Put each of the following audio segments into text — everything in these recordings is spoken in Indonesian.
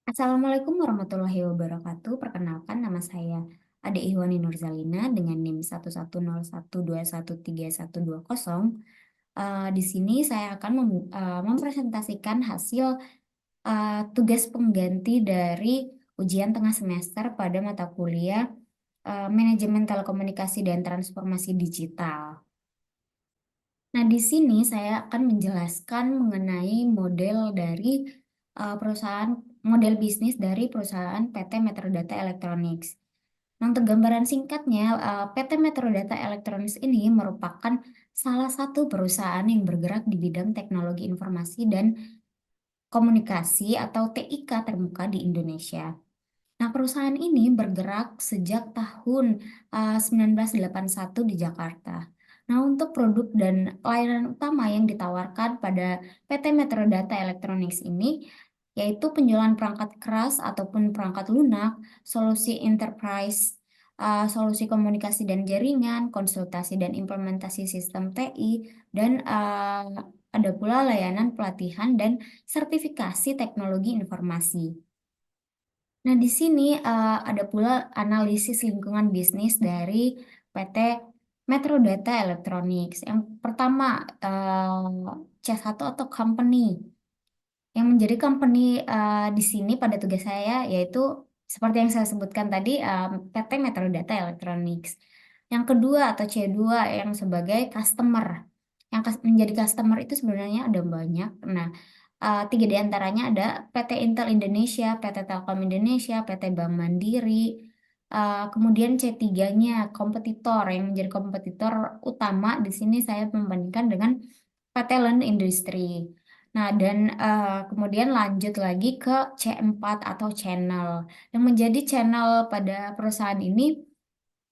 Assalamualaikum warahmatullahi wabarakatuh. Perkenalkan nama saya Ade Ihwani Nurzalina dengan NIM 11012131120. Di sini saya akan mempresentasikan hasil tugas pengganti dari ujian tengah semester pada mata kuliah Manajemen Telekomunikasi dan Transformasi Digital. Nah, di sini saya akan menjelaskan mengenai model dari perusahaan model bisnis dari perusahaan PT Metrodata Electronics. Nah, untuk gambaran singkatnya, PT Metrodata Electronics ini merupakan salah satu perusahaan yang bergerak di bidang teknologi informasi dan komunikasi atau TIK terbuka di Indonesia. Nah, perusahaan ini bergerak sejak tahun 1981 di Jakarta. Nah, untuk produk dan layanan utama yang ditawarkan pada PT Metrodata Electronics ini yaitu penjualan perangkat keras ataupun perangkat lunak, solusi enterprise, solusi komunikasi dan jaringan, konsultasi dan implementasi sistem TI, dan ada pula layanan pelatihan dan sertifikasi teknologi informasi. Nah, di sini ada pula analisis lingkungan bisnis dari PT Metrodata Electronics. Yang pertama, C1 atau company. Yang menjadi company di sini pada tugas saya yaitu seperti yang saya sebutkan tadi, PT Metrodata Electronics. Yang kedua atau C2 yang sebagai customer. Yang menjadi customer itu sebenarnya ada banyak. Nah, tiga di antaranya ada PT Intel Indonesia, PT Telkom Indonesia, PT Bank Mandiri. Kemudian C3-nya kompetitor yang menjadi kompetitor utama di sini saya membandingkan dengan PT Land Industri. Nah, dan kemudian lanjut lagi ke C4 atau channel. Yang menjadi channel pada perusahaan ini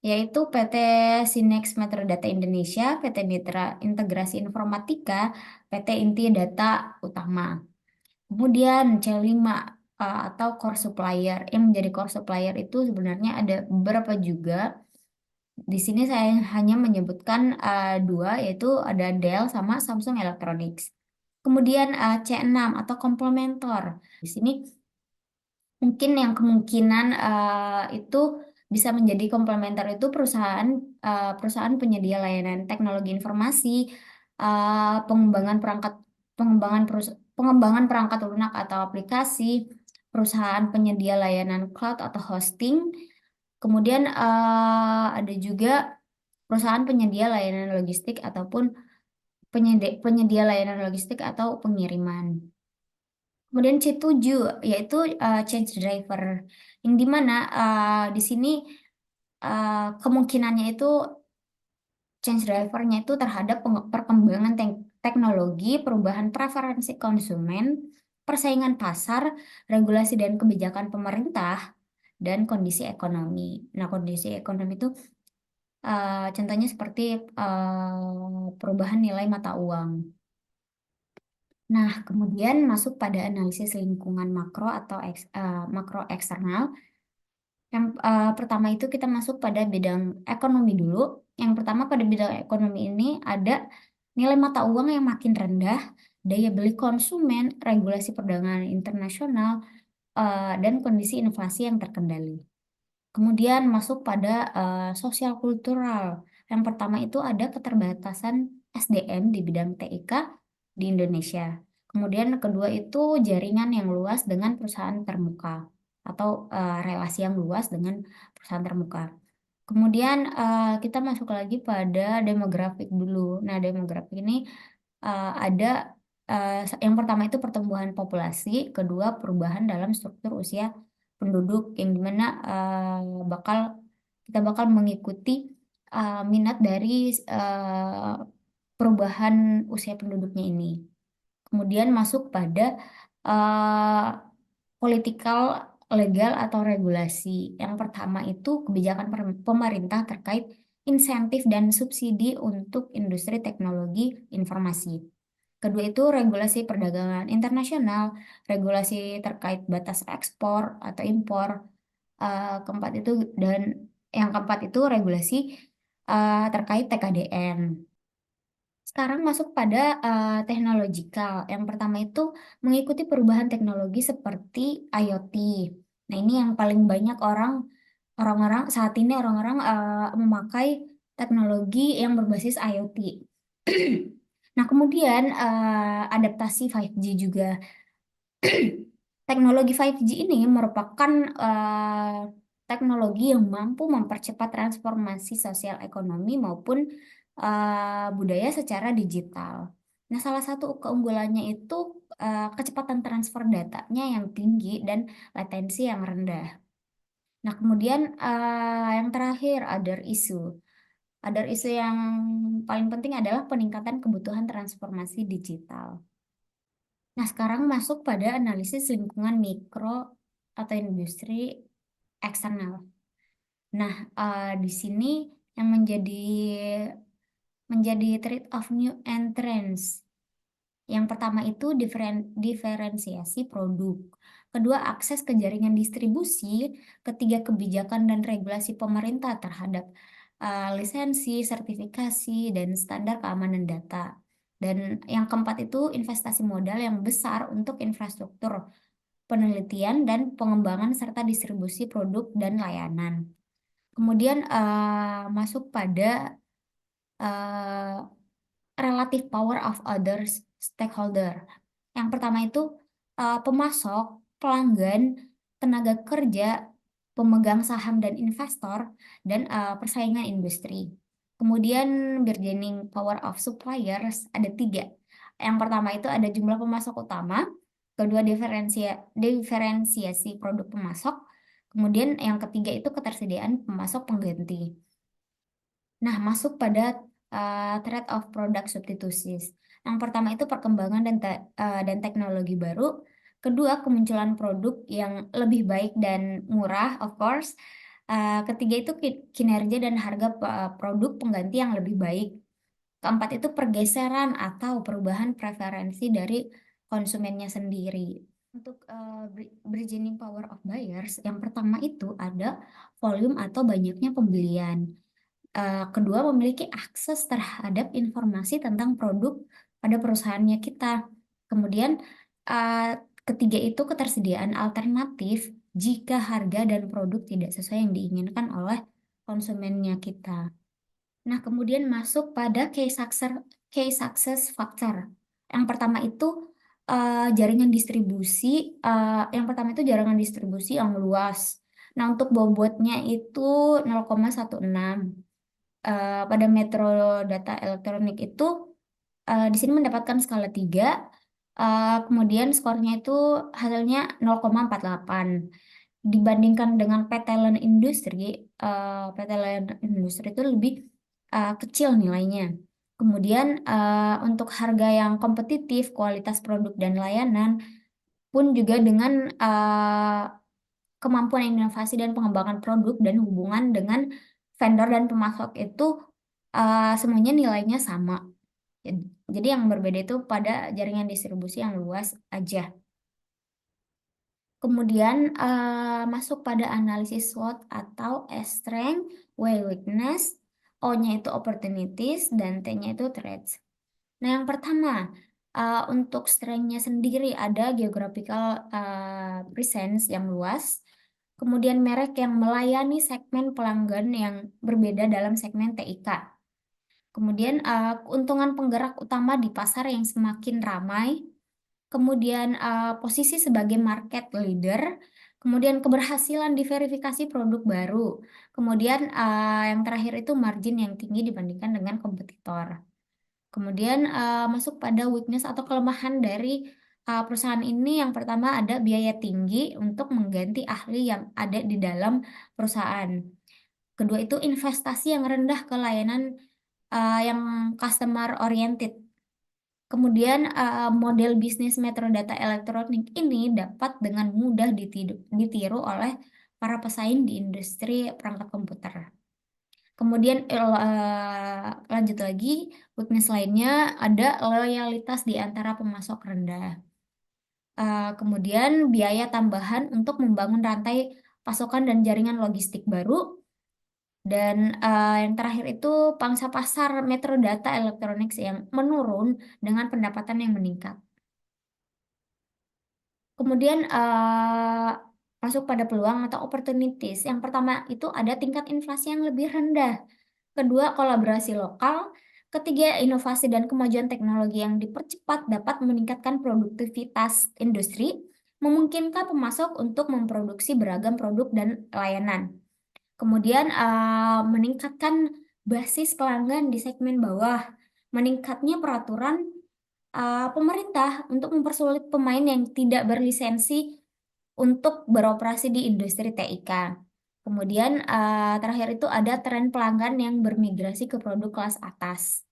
yaitu PT Sinex Metrodata Indonesia, PT Mitra Integrasi Informatika, PT Inti Data Utama. Kemudian C5 atau core supplier. Yang menjadi core supplier itu sebenarnya ada beberapa juga. Di sini saya hanya menyebutkan dua, yaitu ada Dell sama Samsung Electronics. Kemudian C6 atau komplementer. Di sini mungkin yang kemungkinan itu bisa menjadi komplementer itu perusahaan penyedia layanan teknologi informasi, pengembangan perangkat pengembangan perangkat lunak atau aplikasi, perusahaan penyedia layanan cloud atau hosting, kemudian ada juga perusahaan penyedia layanan logistik ataupun penyedia layanan logistik atau pengiriman. Kemudian C7 yaitu change driver yang dimana di sini kemungkinannya itu change drivernya itu terhadap perkembangan teknologi, perubahan preferensi konsumen, persaingan pasar, regulasi dan kebijakan pemerintah, dan kondisi ekonomi. Nah, kondisi ekonomi itu contohnya seperti perubahan nilai mata uang. Nah, kemudian masuk pada analisis lingkungan makro atau makro eksternal. Yang pertama itu kita masuk pada bidang ekonomi dulu. Yang pertama pada bidang ekonomi ini ada nilai mata uang yang makin rendah, daya beli konsumen, regulasi perdagangan internasional, dan kondisi inflasi yang terkendali. Kemudian masuk pada sosial kultural. Yang pertama itu ada keterbatasan SDM di bidang TIK di Indonesia. Kemudian kedua itu jaringan yang luas dengan perusahaan terbuka atau relasi yang luas dengan perusahaan terbuka. Kemudian kita masuk lagi pada demografik dulu. Nah, demografik ini ada yang pertama itu pertumbuhan populasi, kedua perubahan dalam struktur usia penduduk yang dimana kita bakal mengikuti minat dari perubahan usia penduduknya ini. Kemudian masuk pada uh, politikal, legal atau regulasi. Yang pertama itu kebijakan pemerintah terkait insentif dan subsidi untuk industri teknologi informasi. Kedua itu regulasi perdagangan internasional, regulasi terkait batas ekspor atau impor. Keempat itu dan yang keempat itu regulasi terkait TKDN. Sekarang masuk pada teknologikal. Yang pertama itu mengikuti perubahan teknologi seperti IoT. Nah, ini yang paling banyak orang-orang saat ini orang-orang memakai teknologi yang berbasis IoT. Nah, kemudian adaptasi 5G juga. Teknologi 5G ini merupakan teknologi yang mampu mempercepat transformasi sosial ekonomi maupun budaya secara digital. Nah, salah satu keunggulannya itu kecepatan transfer datanya yang tinggi dan latensi yang rendah. Nah, kemudian yang terakhir, other issue. Other issue yang paling penting adalah peningkatan kebutuhan transformasi digital. Nah, sekarang masuk pada analisis lingkungan mikro atau industri eksternal. Nah, di sini yang menjadi trade of new entrants. Yang pertama itu diferensiasi produk. Kedua, akses ke jaringan distribusi. Ketiga, kebijakan dan regulasi pemerintah terhadap lisensi, sertifikasi, dan standar keamanan data. Dan yang keempat itu investasi modal yang besar untuk infrastruktur, penelitian, dan pengembangan serta distribusi produk dan layanan. Kemudian masuk pada eh, relative power of others stakeholder. Yang pertama itu pemasok, pelanggan, tenaga kerja, pemegang saham dan investor, dan persaingan industri. Kemudian bargaining power of suppliers ada tiga. Yang pertama itu ada jumlah pemasok utama, kedua diferensiasi produk pemasok, kemudian yang ketiga itu ketersediaan pemasok pengganti. Nah, masuk pada threat of product substitutes. Yang pertama itu perkembangan dan teknologi baru. Kedua, kemunculan produk yang lebih baik dan murah, of course. Ketiga itu kinerja dan harga produk pengganti yang lebih baik. Keempat itu pergeseran atau perubahan preferensi dari konsumennya sendiri. Untuk bargaining power of buyers, yang pertama itu ada volume atau banyaknya pembelian. Kedua, memiliki akses terhadap informasi tentang produk pada perusahaannya kita. Kemudian, eh, ketiga itu ketersediaan alternatif jika harga dan produk tidak sesuai yang diinginkan oleh konsumennya kita. Nah, kemudian masuk pada key success factor. Yang pertama itu jaringan distribusi. Yang pertama itu jaringan distribusi yang luas. Nah, untuk bobotnya itu 0,16. Pada Metro Data Elektronik itu di sini mendapatkan skala 3. Kemudian skornya itu hasilnya 0,48. Dibandingkan dengan PT LAN Industri, PT LAN Industri itu lebih kecil nilainya. Kemudian untuk harga yang kompetitif, kualitas produk dan layanan pun juga dengan kemampuan inovasi dan pengembangan produk dan hubungan dengan vendor dan pemasok itu semuanya nilainya sama. Jadi yang berbeda itu pada jaringan distribusi yang luas aja. Kemudian masuk pada analisis SWOT atau strength, W weakness, O-nya itu opportunities, dan T-nya itu threats. Nah, yang pertama, untuk strength-nya sendiri ada geographical presence yang luas, kemudian merek yang melayani segmen pelanggan yang berbeda dalam segmen TIK. Kemudian keuntungan penggerak utama di pasar yang semakin ramai, kemudian posisi sebagai market leader, kemudian keberhasilan diverifikasi produk baru, kemudian yang terakhir itu margin yang tinggi dibandingkan dengan kompetitor. Kemudian masuk pada weakness atau kelemahan dari perusahaan ini, yang pertama ada biaya tinggi untuk mengganti ahli yang ada di dalam perusahaan. Kedua itu investasi yang rendah ke layanan yang customer oriented. Kemudian model bisnis Metro Data Elektronik ini dapat dengan mudah ditiru oleh para pesaing di industri perangkat komputer. Kemudian lanjut lagi, weakness lainnya ada loyalitas di antara pemasok rendah. Kemudian biaya tambahan untuk membangun rantai pasokan dan jaringan logistik baru. Dan yang terakhir itu pangsa pasar Metro Data Electronics yang menurun dengan pendapatan yang meningkat. Kemudian masuk pada peluang atau opportunities. Yang pertama itu ada tingkat inflasi yang lebih rendah. Kedua, kolaborasi lokal. Ketiga, inovasi dan kemajuan teknologi yang dipercepat dapat meningkatkan produktivitas industri, memungkinkan pemasok untuk memproduksi beragam produk dan layanan. Kemudian, meningkatkan basis pelanggan di segmen bawah, meningkatnya peraturan pemerintah untuk mempersulit pemain yang tidak berlisensi untuk beroperasi di industri TIK. Kemudian terakhir itu ada tren pelanggan yang bermigrasi ke produk kelas atas.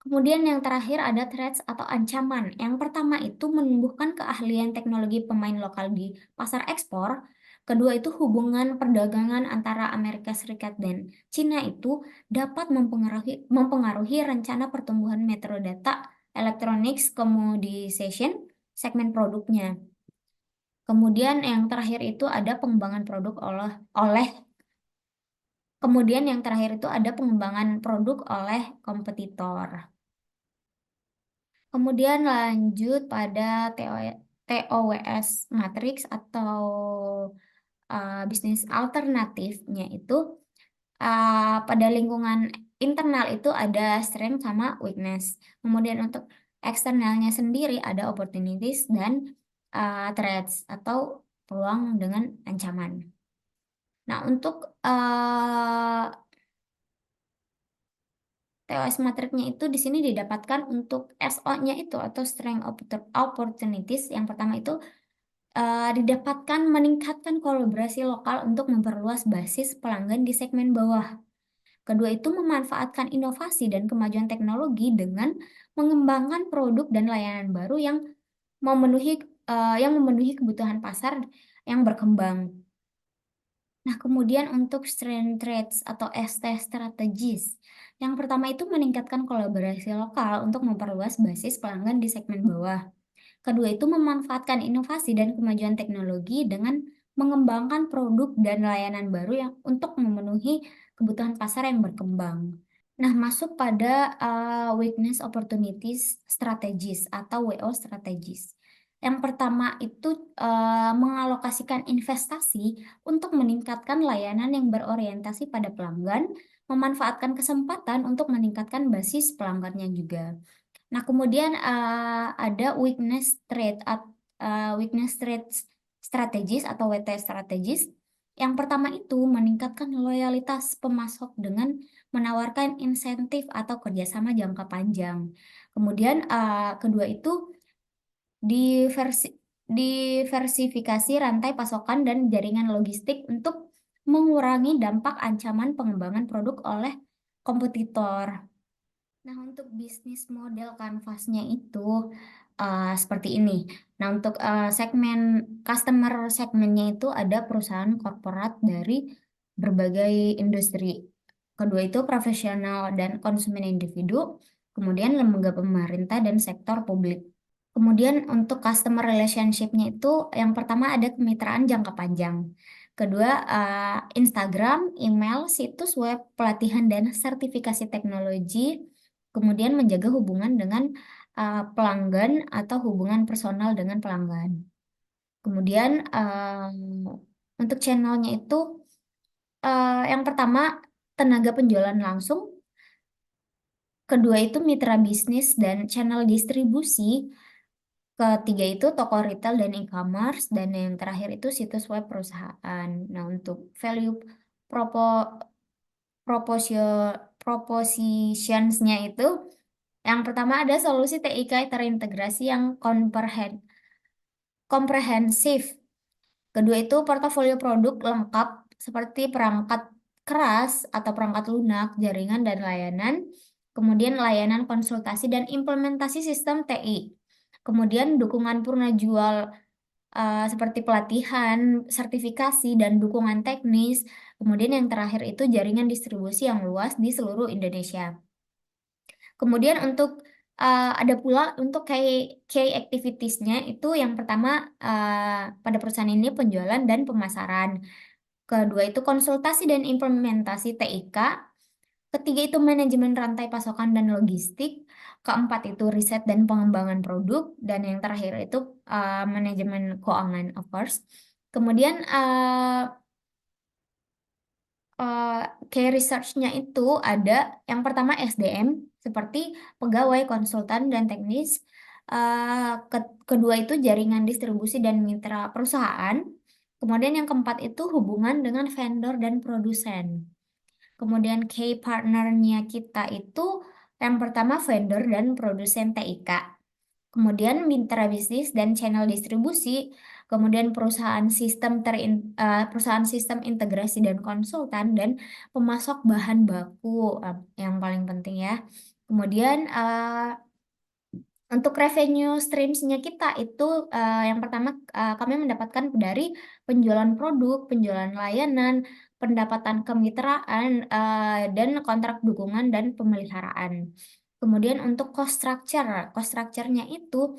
Kemudian yang terakhir ada threats atau ancaman. Yang pertama itu menumbuhkan keahlian teknologi pemain lokal di pasar ekspor. Kedua itu hubungan perdagangan antara Amerika Serikat dan Cina itu dapat mempengaruhi rencana pertumbuhan metrodata electronics commoditization segmen produknya. Kemudian yang terakhir itu ada pengembangan produk oleh kemudian yang terakhir itu ada pengembangan produk oleh kompetitor. Kemudian lanjut pada TOWS matrix atau bisnis alternatifnya itu pada lingkungan internal itu ada strength sama weakness. Kemudian untuk eksternalnya sendiri ada opportunities dan threats atau peluang dengan ancaman. Nah, untuk TOS matriknya itu di sini didapatkan untuk SO-nya itu atau strength opportunities. Yang pertama itu didapatkan meningkatkan kolaborasi lokal untuk memperluas basis pelanggan di segmen bawah. Kedua itu memanfaatkan inovasi dan kemajuan teknologi dengan mengembangkan produk dan layanan baru memenuhi yang memenuhi kebutuhan pasar yang berkembang. Nah, kemudian untuk strength traits atau ST strategis. Yang pertama itu meningkatkan kolaborasi lokal untuk memperluas basis pelanggan di segmen bawah. Kedua itu memanfaatkan inovasi dan kemajuan teknologi dengan mengembangkan produk dan layanan baru yang untuk memenuhi kebutuhan pasar yang berkembang. Nah, masuk pada weakness opportunities strategis atau WO strategis. Yang pertama itu mengalokasikan investasi untuk meningkatkan layanan yang berorientasi pada pelanggan, memanfaatkan kesempatan untuk meningkatkan basis pelanggannya juga. Nah, kemudian ada weakness trade strategis atau WT strategis. Yang pertama itu meningkatkan loyalitas pemasok dengan menawarkan insentif atau kerjasama jangka panjang. Kemudian kedua itu diversi, diversifikasi rantai pasokan dan jaringan logistik untuk mengurangi dampak ancaman pengembangan produk oleh kompetitor. Nah, untuk bisnis model kanvasnya itu seperti ini. Nah, untuk segmen customer segmennya itu ada perusahaan korporat dari berbagai industri. Kedua itu profesional dan konsumen individu, kemudian lembaga pemerintah dan sektor publik. Kemudian untuk customer relationship-nya itu yang pertama ada kemitraan jangka panjang. Kedua, Instagram, email, situs web, pelatihan dan sertifikasi teknologi. Kemudian menjaga hubungan dengan pelanggan atau hubungan personal dengan pelanggan. Kemudian untuk channelnya itu yang pertama tenaga penjualan langsung, kedua itu mitra bisnis dan channel distribusi, ketiga itu toko retail dan e-commerce, dan yang terakhir itu situs web perusahaan. Nah, untuk value propo, proposio, propositions-nya itu yang pertama ada solusi TIK terintegrasi yang komprehensif. Kedua itu portofolio produk lengkap seperti perangkat keras atau perangkat lunak, jaringan dan layanan. Kemudian layanan konsultasi dan implementasi sistem TI. Kemudian dukungan purna jual seperti pelatihan, sertifikasi, dan dukungan teknis. Kemudian yang terakhir itu jaringan distribusi yang luas di seluruh Indonesia. Kemudian untuk ada pula untuk key activitiesnya itu yang pertama pada perusahaan ini penjualan dan pemasaran. Kedua itu konsultasi dan implementasi TIK. Ketiga itu manajemen rantai pasokan dan logistik. Keempat itu riset dan pengembangan produk. Dan yang terakhir itu manajemen keuangan, of course. Kemudian eh, key research-nya itu ada yang pertama SDM, seperti pegawai, konsultan, dan teknis. Kedua itu jaringan distribusi dan mitra perusahaan. Kemudian yang keempat itu hubungan dengan vendor dan produsen. Kemudian key partnernya kita itu yang pertama vendor dan produsen TIK. Kemudian mitra bisnis dan channel distribusi, kemudian perusahaan sistem integrasi dan konsultan dan pemasok bahan baku yang paling penting ya. Kemudian untuk revenue streams-nya kita itu yang pertama kami mendapatkan dari penjualan produk, penjualan layanan, pendapatan kemitraan, dan kontrak dukungan dan pemeliharaan. Kemudian untuk cost structure-nya itu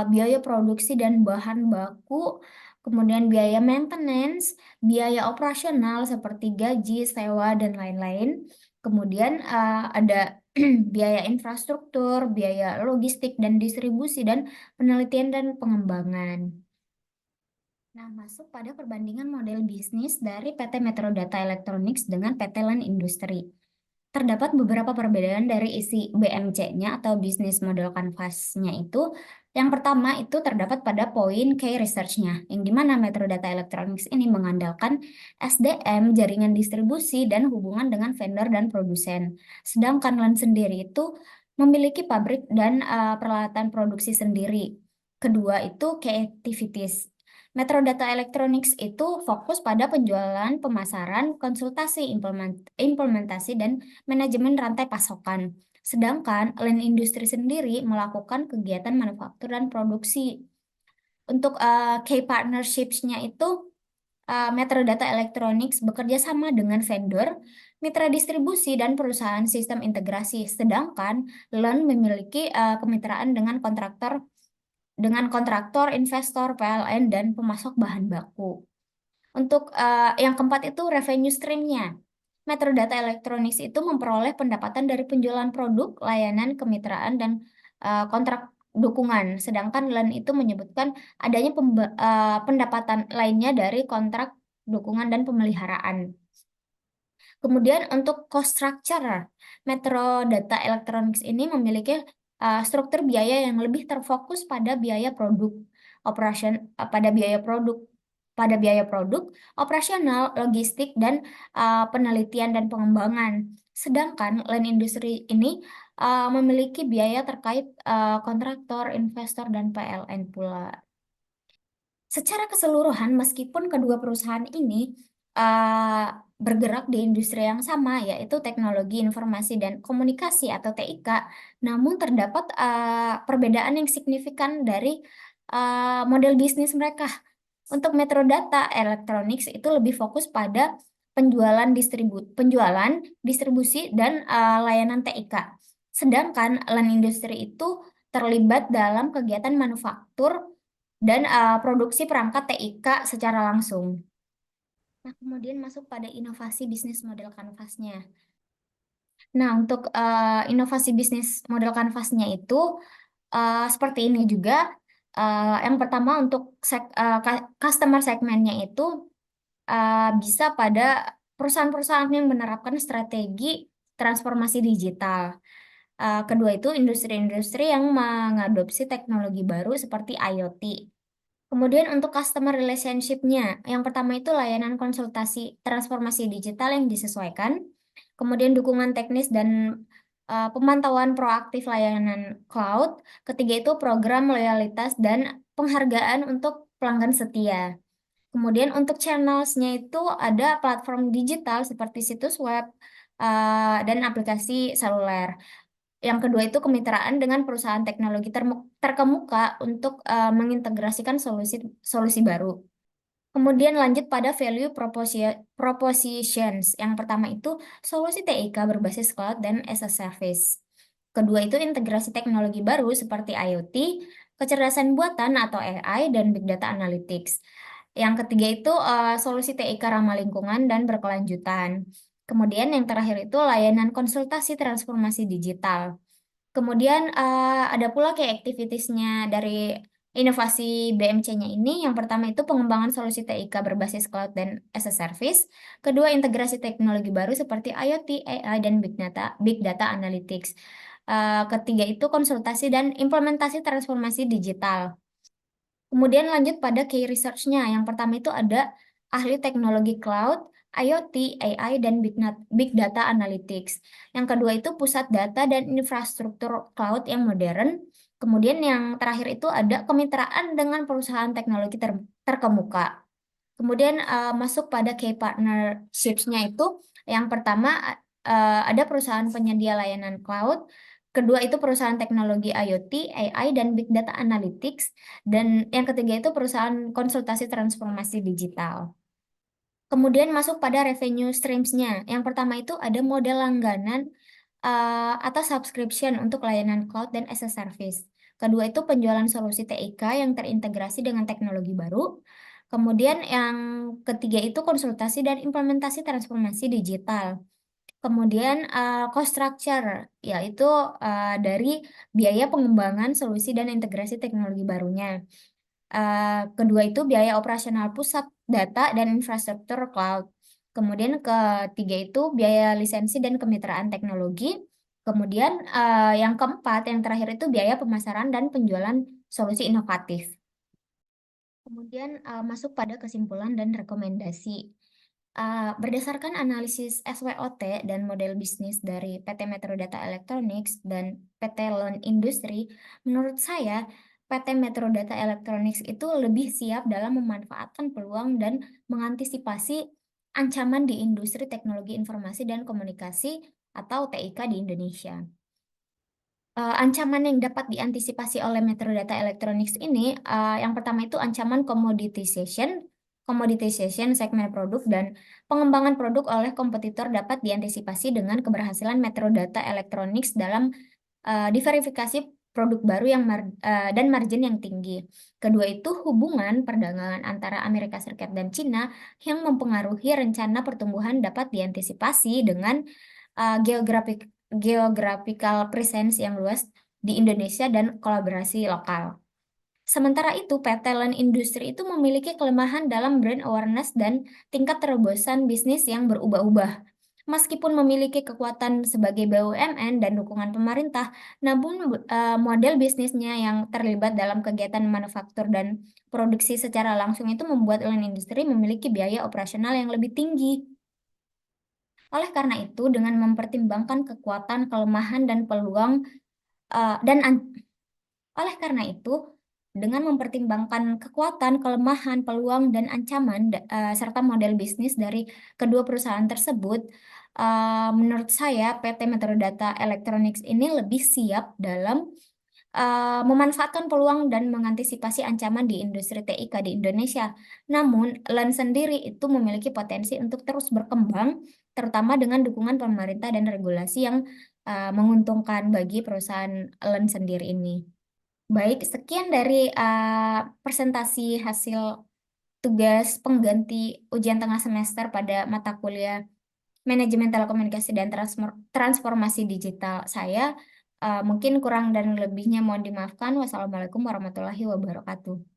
biaya produksi dan bahan baku, kemudian biaya maintenance, biaya operasional seperti gaji, sewa, dan lain-lain. Kemudian ada biaya infrastruktur, biaya logistik dan distribusi, dan penelitian dan pengembangan. Nah, masuk pada perbandingan model bisnis dari PT Metro Data Electronics dengan PT LAN Industri. Terdapat beberapa perbedaan dari isi BMC-nya atau Business Model Canvas-nya itu. Yang pertama itu terdapat pada poin key research-nya, yang dimana Metro Data Electronics ini mengandalkan SDM, jaringan distribusi, dan hubungan dengan vendor dan produsen. Sedangkan LAN sendiri itu memiliki pabrik dan peralatan produksi sendiri. Kedua itu key activities. Metro Data Electronics itu fokus pada penjualan, pemasaran, konsultasi, implementasi, dan manajemen rantai pasokan. Sedangkan LAN industri sendiri melakukan kegiatan manufaktur dan produksi. Untuk key partnerships-nya itu Metro Data Electronics bekerja sama dengan vendor, mitra distribusi, dan perusahaan sistem integrasi. Sedangkan LAN memiliki kemitraan dengan kontraktor, investor, PLN, dan pemasok bahan baku. Untuk yang keempat itu revenue stream-nya. Metro Data Electronics itu memperoleh pendapatan dari penjualan produk, layanan, kemitraan, dan kontrak dukungan. Sedangkan LAN itu menyebutkan adanya pendapatan lainnya dari kontrak dukungan dan pemeliharaan. Kemudian untuk cost structure, Metro Data Electronics ini memiliki struktur biaya yang lebih terfokus pada biaya produk, operation, pada biaya produk, operasional, logistik, dan penelitian dan pengembangan. Sedangkan LAN industri ini memiliki biaya terkait kontraktor, investor, dan PLN pula. Secara keseluruhan, meskipun kedua perusahaan ini bergerak di industri yang sama, yaitu teknologi informasi dan komunikasi atau TIK, namun terdapat perbedaan yang signifikan dari model bisnis mereka. Untuk Metro Data Electronics itu lebih fokus pada penjualan, distribusi, dan layanan TIK. Sedangkan LAN industri itu terlibat dalam kegiatan manufaktur dan produksi perangkat TIK secara langsung. Nah, kemudian masuk pada inovasi bisnis model kanvasnya. Nah, untuk inovasi bisnis model kanvasnya itu seperti ini juga. Yang pertama untuk customer segmennya itu bisa pada perusahaan-perusahaan yang menerapkan strategi transformasi digital. Kedua itu industri-industri yang mengadopsi teknologi baru seperti IoT. Kemudian untuk customer relationship-nya, yang pertama itu layanan konsultasi transformasi digital yang disesuaikan, kemudian dukungan teknis dan pemantauan proaktif layanan cloud, ketiga itu program loyalitas dan penghargaan untuk pelanggan setia. Kemudian untuk channels-nya itu ada platform digital seperti situs web dan aplikasi seluler. Yang kedua itu kemitraan dengan perusahaan teknologi terkemuka untuk mengintegrasikan solusi baru. Kemudian lanjut pada value propositions. Yang pertama itu solusi TIK berbasis cloud dan as a service. Kedua itu integrasi teknologi baru seperti IoT, kecerdasan buatan atau AI, dan big data analytics. Yang ketiga itu solusi TIK ramah lingkungan dan berkelanjutan. Kemudian yang terakhir itu layanan konsultasi transformasi digital. Kemudian ada pula kayak activitiesnya dari inovasi BMC-nya ini. Yang pertama itu pengembangan solusi TIK berbasis cloud dan as a service. Kedua, integrasi teknologi baru seperti IoT, AI, dan Big Data Analytics. Ketiga itu konsultasi dan implementasi transformasi digital. Kemudian lanjut pada key research-nya. Yang pertama itu ada ahli teknologi cloud, IoT, AI, dan Big Data Analytics. Yang kedua itu pusat data dan infrastruktur cloud yang modern. Kemudian yang terakhir itu ada kemitraan dengan perusahaan teknologi terkemuka. Kemudian masuk pada key partnerships-nya itu yang pertama ada perusahaan penyedia layanan cloud, kedua itu perusahaan teknologi IoT, AI, dan Big Data Analytics, dan yang ketiga itu perusahaan konsultasi transformasi digital. Kemudian masuk pada revenue streams-nya. Yang pertama itu ada model langganan atau subscription untuk layanan cloud dan as a service. Kedua itu penjualan solusi TIK yang terintegrasi dengan teknologi baru. Kemudian yang ketiga itu konsultasi dan implementasi transformasi digital. Kemudian cost structure, yaitu dari biaya pengembangan solusi dan integrasi teknologi barunya. Kedua itu biaya operasional pusat data dan infrastruktur cloud. Kemudian ketiga itu biaya lisensi dan kemitraan teknologi. Kemudian yang keempat, yang terakhir itu biaya pemasaran dan penjualan solusi inovatif. Kemudian masuk pada kesimpulan dan rekomendasi. Berdasarkan analisis SWOT dan model bisnis dari PT Metro Data Electronics dan PT Lon Industri, menurut saya PT Metro Data Electronics itu lebih siap dalam memanfaatkan peluang dan mengantisipasi ancaman di industri teknologi informasi dan komunikasi atau TIK di Indonesia. Ancaman yang dapat diantisipasi oleh Metro Data Electronics ini, yang pertama itu ancaman commoditization segmen produk dan pengembangan produk oleh kompetitor dapat diantisipasi dengan keberhasilan Metro Data Electronics dalam diverifikasi produk baru dan margin yang tinggi. Kedua itu hubungan perdagangan antara Amerika Serikat dan Cina yang mempengaruhi rencana pertumbuhan dapat diantisipasi dengan geographical presence yang luas di Indonesia dan kolaborasi lokal. Sementara itu, PT Len Industri itu memiliki kelemahan dalam brand awareness dan tingkat terobosan bisnis yang berubah-ubah. Meskipun memiliki kekuatan sebagai BUMN dan dukungan pemerintah, namun model bisnisnya yang terlibat dalam kegiatan manufaktur dan produksi secara langsung itu membuat Len Industri memiliki biaya operasional yang lebih tinggi. Oleh karena itu, dengan mempertimbangkan kekuatan, kelemahan, dan peluang, eh, dan an- oleh karena itu, dengan mempertimbangkan kekuatan, kelemahan, peluang, dan ancaman, serta model bisnis dari kedua perusahaan tersebut, menurut saya PT Metro Data Electronics ini lebih siap dalam memanfaatkan peluang dan mengantisipasi ancaman di industri TIK di Indonesia. Namun, LAN sendiri itu memiliki potensi untuk terus berkembang, terutama dengan dukungan pemerintah dan regulasi yang menguntungkan bagi perusahaan LAN sendiri ini. Baik, sekian dari presentasi hasil tugas pengganti ujian tengah semester pada mata kuliah Manajemen Telekomunikasi dan Transformasi Digital saya. Mungkin kurang dan lebihnya mohon dimaafkan. Wassalamualaikum warahmatullahi wabarakatuh.